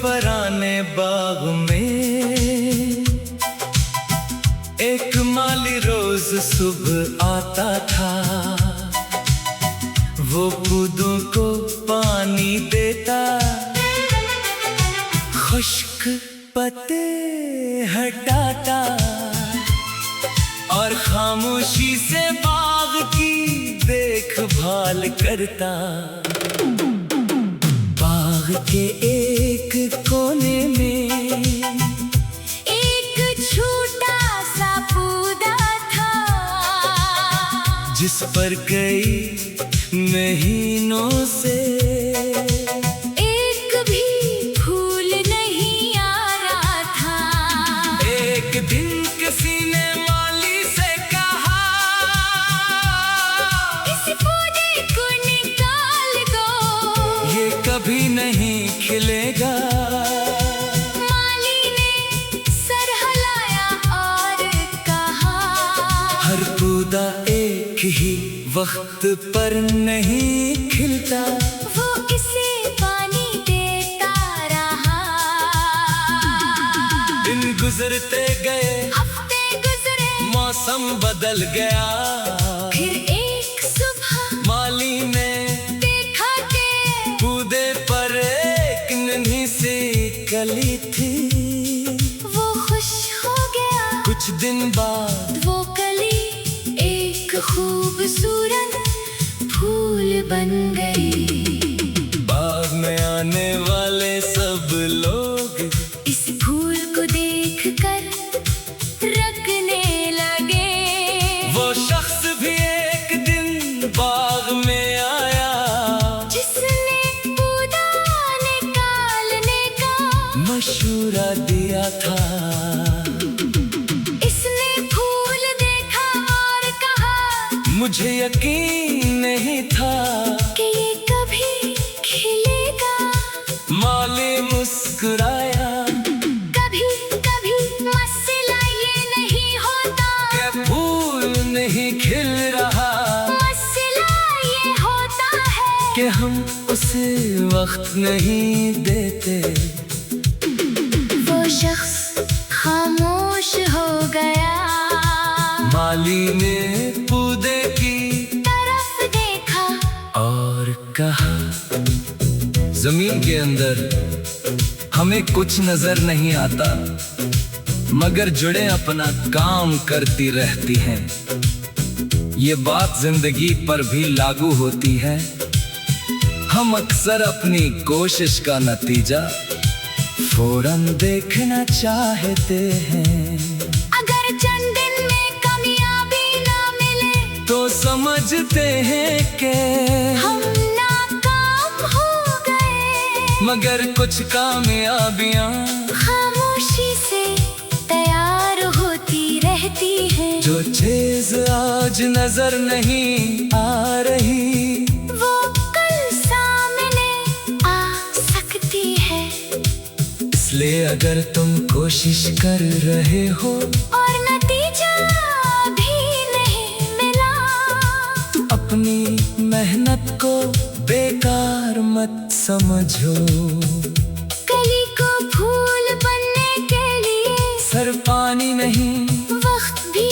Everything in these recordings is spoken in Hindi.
पराने बाग में एक माली रोज सुबह आता था। वो पौधों को पानी देता, खुश्क पत्ते हटाता और खामोशी से बाग की देखभाल करता। बाग के एक कोने में एक छोटा सा पौधा था, जिस पर कई महीनों से एक भी फूल नहीं आ रहा था। एक दिन किसी ने माली से कहा, इस पौधे को निकाल दो, ये कभी नहीं खिलेगा। माली ने सर हिलाया और कहा, हर पौधा एक ही वक्त पर नहीं खिलता। वो इसे पानी देता रहा। दिन गुजरते गए, हफ्ते गुजरे, मौसम बदल गया। फिर एक सुबह माली ने देखा कि पौधे पर एक नन्ही सी कली थी। वो खुश हो गया। कुछ दिन बाद वो कली एक खूबसूरत फूल बन गई। बाग में आने वाले सब लोग इस फूल को देखकर रखने लगे। वो शख्स भी एक दिन बाग में आया, जिसने पौधा निकालने का मशवरा दिया था। मुझे यकीन नहीं था कि ये कभी खिलेगा। माली मुस्कुराया, कभी कभी मसला ये नहीं होता कि फूल नहीं खिल रहा। मसला ये होता है कि हम उसे वक्त नहीं देते। वो शख्स खामोश हो गया। माली ने पौधे की तरफ देखा और कहा, जमीन के अंदर हमें कुछ नजर नहीं आता, मगर जुड़े अपना काम करती रहती हैं। ये बात जिंदगी पर भी लागू होती है। हम अक्सर अपनी कोशिश का नतीजा फौरन देखना चाहते हैं। अगर चंद दिन में कामयाबी ना मिले तो समझते हैं कि हम नाकाम हो गए। मगर कुछ कामयाबियां खामोशी से तैयार होती रहती हैं। जो चीज आज नजर नहीं आ रही, वो कल सामने आ सकती है। इसलिए अगर तुम कोशिश कर रहे हो और नतीजा भी नहीं मिला, तो अपनी मेहनत को बेकार मत समझो। कली को फूल बनने के लिए सिर्फ पानी नहीं, वक्त भी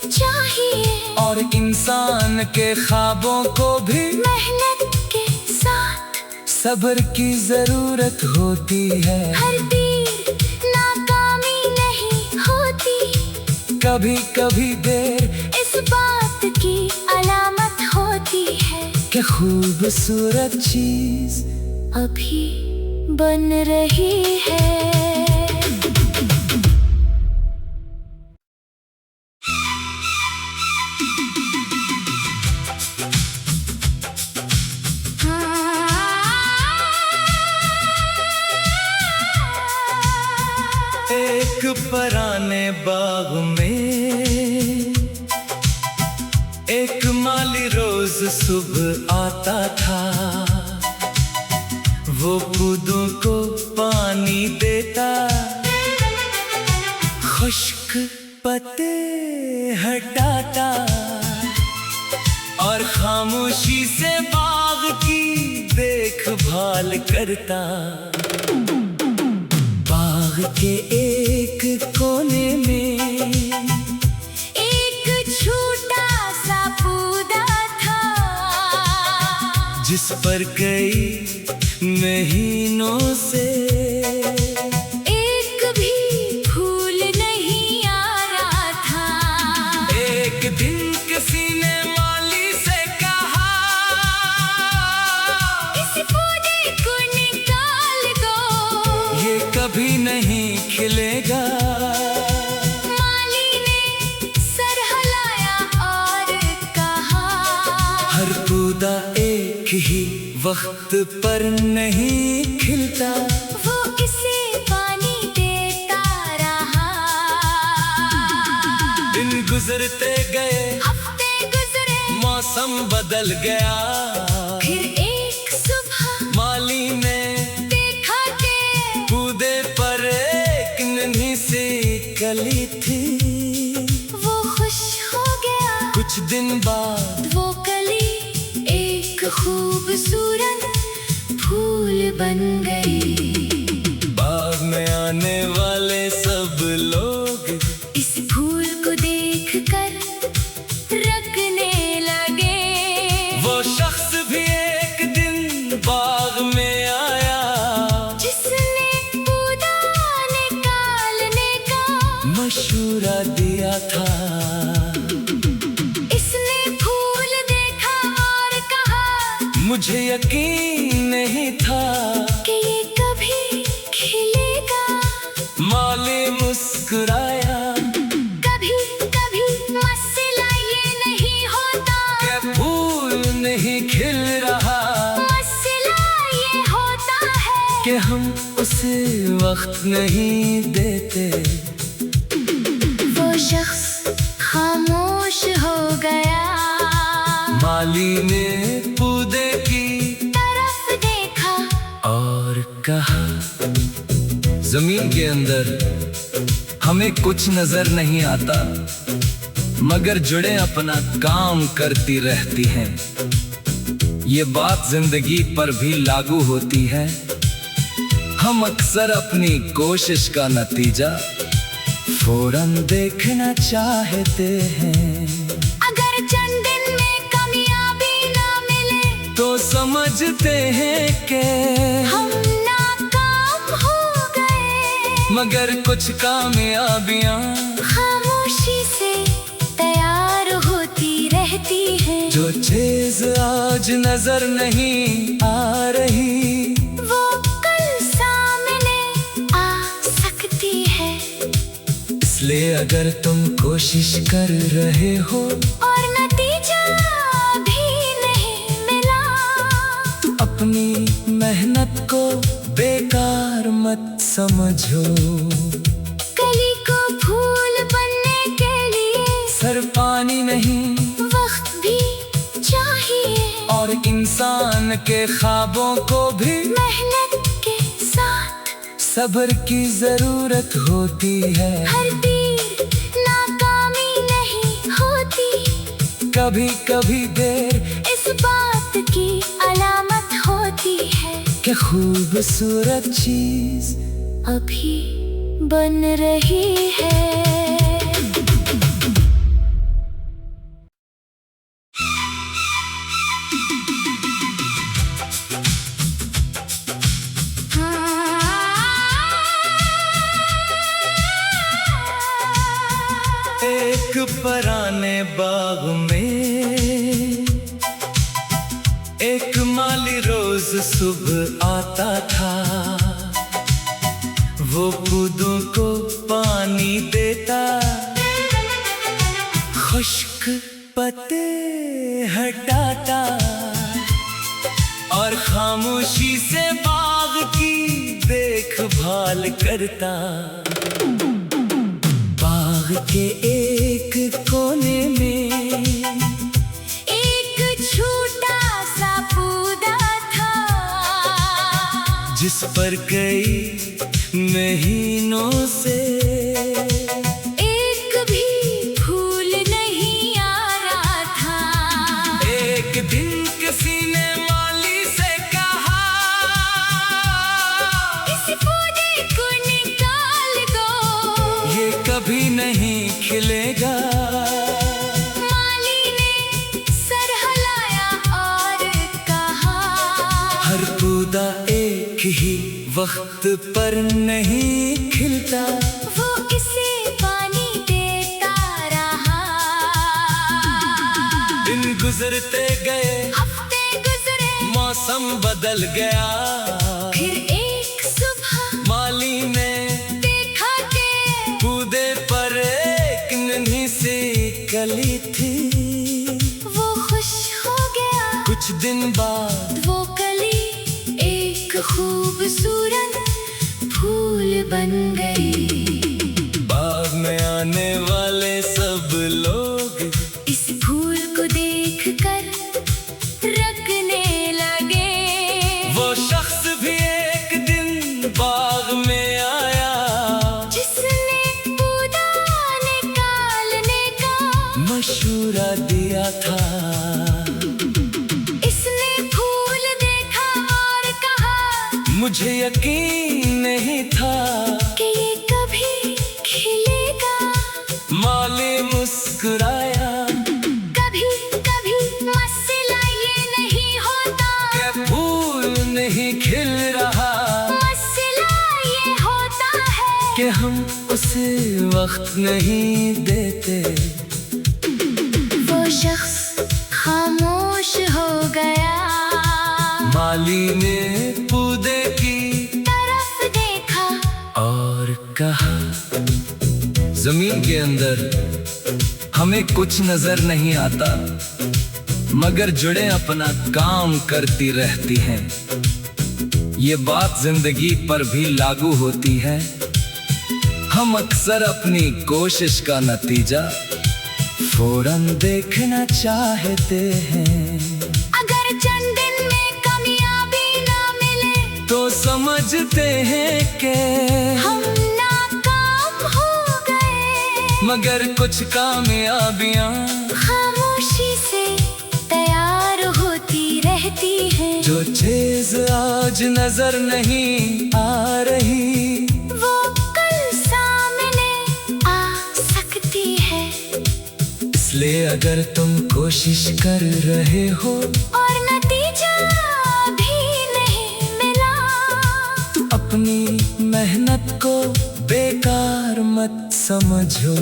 चाहिए। और इंसान के ख्वाबों को भी मेहनत के साथ सब्र की जरूरत होती है। हर तीर नाकामी नहीं होती, कभी कभी देर इस बात की अलामत होती है कि खूबसूरत चीज अभी बन रही है। एक पराने बाग में एक माली रोज सुबह आता था। वो पौधों को पानी देता, खुश्क पत्ते हटाता और खामोशी से बाग की देखभाल करता। बाग के एक कोने में एक छोटा सा पौधा था, जिस पर कई महीनों से एक भी फूल नहीं आ रहा था। एक दिन किसी ने माली से कहा, इस पौधे को निकाल दो, ये कभी नहीं खिलेगा। माली ने सर हिलाया और कहा, हर पौधा एक ही वक्त पर नहीं खिलता। वो इसे पानी देता रहा। दिन गुजरते गए, हफ्ते गुजरे, मौसम बदल गया। फिर एक सुबह माली ने देखा कि पौधे पर एक नन्ही सी कली थी। वो खुश हो गया। कुछ दिन बाद वो कली एक खूबसूरत फूल बन गई। बाग में आने वाले सब लोग इस फूल को देखकर रखने लगे। वो शख्स भी एक दिन बाग में आया, जिसने पौधा निकालने का मशवरा दिया था। मुझे यकीन नहीं था कि ये कभी खिलेगा। माली मुस्कुराया, कभी कभी मसला ये नहीं होता कि फूल नहीं खिल रहा। मसला ये होता है कि हम उसे वक्त नहीं देते। वो शख्स खामोश हो गया। माली ने पौधे की तरफ देखा और कहा, जमीन के अंदर हमें कुछ नजर नहीं आता, मगर जुड़े अपना काम करती रहती हैं। ये बात जिंदगी पर भी लागू होती है। हम अक्सर अपनी कोशिश का नतीजा फौरन देखना चाहते हैं। तो समझते हैं कि हम नाकाम हो गए, मगर कुछ कामयाबियां खामोशी से तैयार होती रहती हैं। जो चीज आज नजर नहीं आ रही, वो कल सामने आ सकती है। इसलिए अगर तुम कोशिश कर रहे हो और नतीजा अपनी मेहनत को बेकार मत समझो। कली को फूल बनने के लिए सिर्फ पानी नहीं, वक्त भी चाहिए। और इंसान के ख्वाबों को भी मेहनत के साथ सब्र की जरूरत होती है। हर तीर नाकामी नहीं होती, कभी कभी देर इस बात की अलामत होती है कि खूबसूरत चीज अभी बन रही है। एक पुराने बाग में एक माली रोज सुबह आता था। वो पौधों को पानी देता, खुश्क पत्ते हटाता और खामोशी से बाग की देखभाल करता। बाग के एक कोने में एक छोटा सा पौधा था, जिस पर कई महीनों से एक भी फूल नहीं आ रहा था। एक दिन किसी ने माली से कहा, इस पौधे को निकाल कभी नहीं खिलेगा। माली ने सर हिलाया और कहा, हर पौधा एक ही वक्त पर नहीं खिलता। वो इसे पानी देता रहा। दिन गुजरते गए, हफ्ते गुजरे, मौसम बदल गया। फिर एक सुबह माली ने देखा कि पौधे पर एक नन्ही सी कली थी। वो खुश हो गया। कुछ दिन बाद वो कली एक खूबसूरत फूल बन गई। बाग में आने वाले सब लोग इस फूल को देखकर रखने लगे। वो शख्स भी एक दिन बाग में आया, जिसने पौधा निकालने का मशवरा दिया था। इसने फूल देखा और कहा, मुझे यकीन नहीं था कि ये कभी खिलेगा। माली मुस्कुराया कभी कभी मसला ये नहीं होता कि फूल नहीं खिल रहा, मसला ये होता है कि हम उसे वक्त नहीं देते। वो शख्स खामोश हो गया। माली ने पौधे की तरफ देखा और कहा, जमीन के अंदर हमें कुछ नजर नहीं आता, मगर जुड़े अपना काम करती रहती हैं। ये बात जिंदगी पर भी लागू होती है। हम अक्सर अपनी कोशिश का नतीजा फौरन देखना चाहते हैं। अगर चंद दिन में कामयाबी ना मिले तो समझते हैं कि हम नाकाम हो गए। मगर कुछ कामयाबियां खामोशी से तैयार होती रहती है। जो चीज आज नजर नहीं आ रही, वो कल सामने आ सकती है। इसलिए अगर तुम कोशिश कर रहे हो और नतीजा भी नहीं मिला, तो अपनी मेहनत को बेकार मत समझो।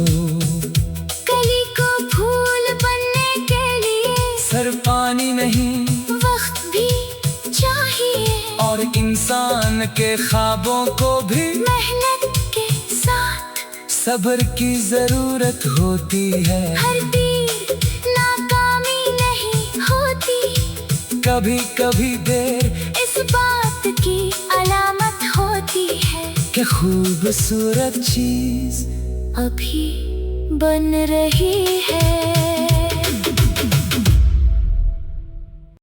कली को फूल बनने के लिए सिर्फ पानी नहीं वक्त भी चाहिए, और इंसान के ख्वाबों को भी मेहनत के साथ सब्र की जरूरत होती है। हर तीर नाकामी नहीं होती, कभी कभी देर इस बात की अलामत होती है कि खूबसूरत चीज अभी बन रही है।